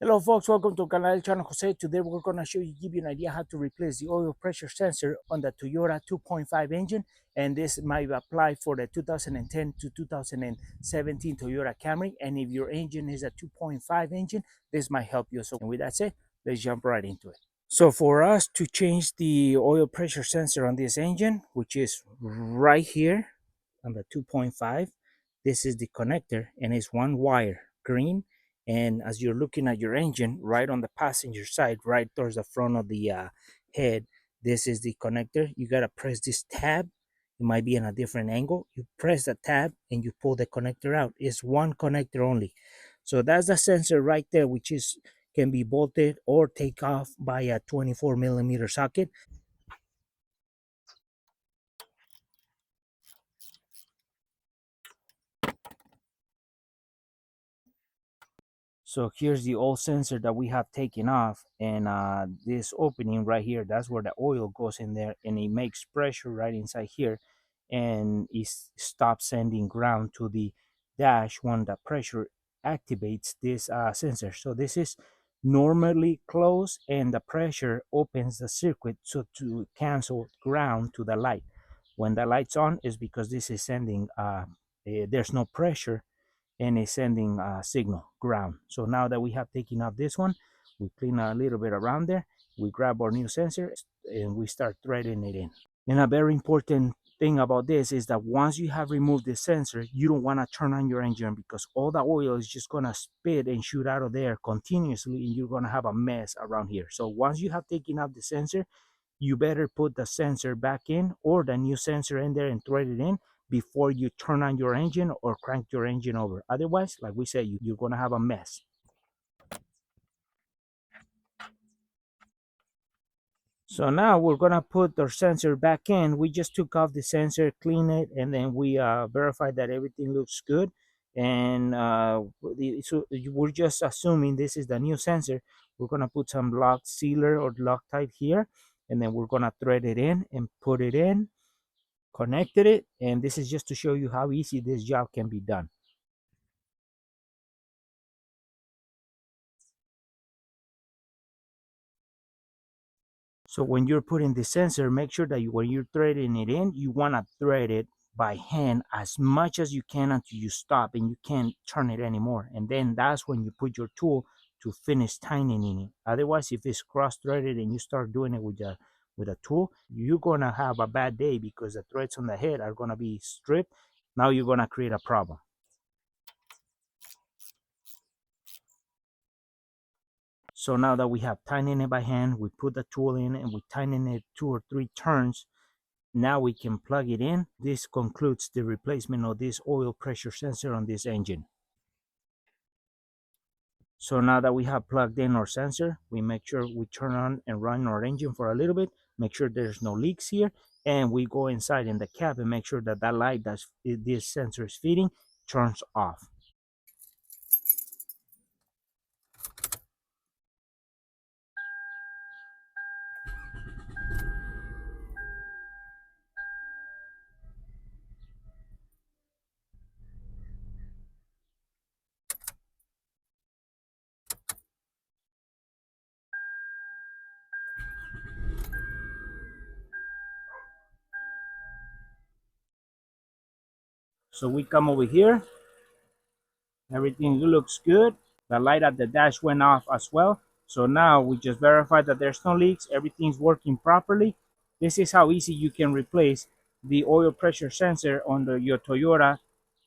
Hello folks, welcome to Canal Channel Jose. Today we're going to give you an idea how to replace the oil pressure sensor on the Toyota 2.5 engine, and this might apply for the 2010 to 2017 Toyota Camry. And if your engine is a 2.5 engine, this might help you. So with that said, let's jump right into it. So for us to change the oil pressure sensor on this engine, which is right here on the 2.5, this is the connector and it's one wire, green. And as you're looking at your engine, right on the passenger side, right towards the front of the head, this is the connector. You got to press this tab. It might be in a different angle. You press the tab and you pull the connector out. It's one connector only. So that's the sensor right there, which is can be bolted or take off by a 24mm socket. So here's the old sensor that we have taken off, and this opening right here, that's where the oil goes in there, and it makes pressure right inside here, and it stops sending ground to the dash when the pressure activates this sensor. So this is normally closed, and the pressure opens the circuit so to cancel ground to the light. When the light's on is because this is sending there's no pressure and it's sending a signal ground. So now that we have taken off this one, we clean a little bit around there, we grab our new sensor and we start threading it in. And a very important thing about this is that once you have removed the sensor, you don't want to turn on your engine because all the oil is just going to spit and shoot out of there continuously, and you're going to have a mess around here. So once you have taken off the sensor, you better put the sensor back in or the new sensor in there and thread it in before you turn on your engine or crank your engine over. Otherwise, like we said, you're going to have a mess. So now we're going to put our sensor back in. We just took off the sensor, clean it, and then we verified that everything looks good. And so we're just assuming this is the new sensor. We're going to put some lock sealer or Loctite here, and then we're going to thread it in and put it in, connected it, and this is just to show you how easy this job can be done. So when you're putting the sensor, make sure that when you're threading it in, you want to thread it by hand as much as you can until you stop and you can't turn it anymore. And then that's when you put your tool to finish tightening it. Otherwise, if it's cross-threaded and you start doing it with a tool, you're gonna have a bad day because the threads on the head are gonna be stripped. Now you're gonna create a problem. So now that we have tightened it by hand, we put the tool in and we tighten it 2 or 3 turns. Now we can plug it in. This concludes the replacement of this oil pressure sensor on this engine. So now that we have plugged in our sensor, we make sure we turn on and run our engine for a little bit, make sure there's no leaks here, and we go inside in the cab and make sure that that light that this sensor is feeding turns off. So we come over here, everything looks good. The light at the dash went off as well. So now we just verified that there's no leaks, everything's working properly. This is how easy you can replace the oil pressure sensor on your Toyota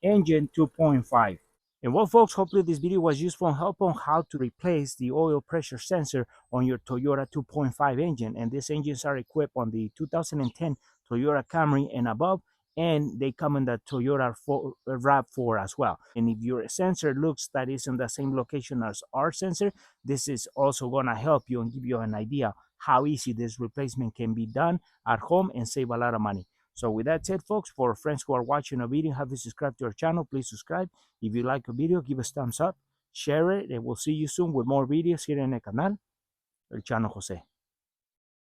engine 2.5. And well, folks, hopefully this video was useful and helpful on how to replace the oil pressure sensor on your Toyota 2.5 engine. And these engines are equipped on the 2010 Toyota Camry and above, and they come in the Toyota RAV4 as well. And if your sensor looks that is in the same location as our sensor, this is also going to help you and give you an idea how easy this replacement can be done at home and save a lot of money. So with that said, folks, for friends who are watching a video, have you subscribed to our channel, please subscribe. If you like a video, give us thumbs up, share it, and we'll see you soon with more videos here in el canal, El Chano Jose.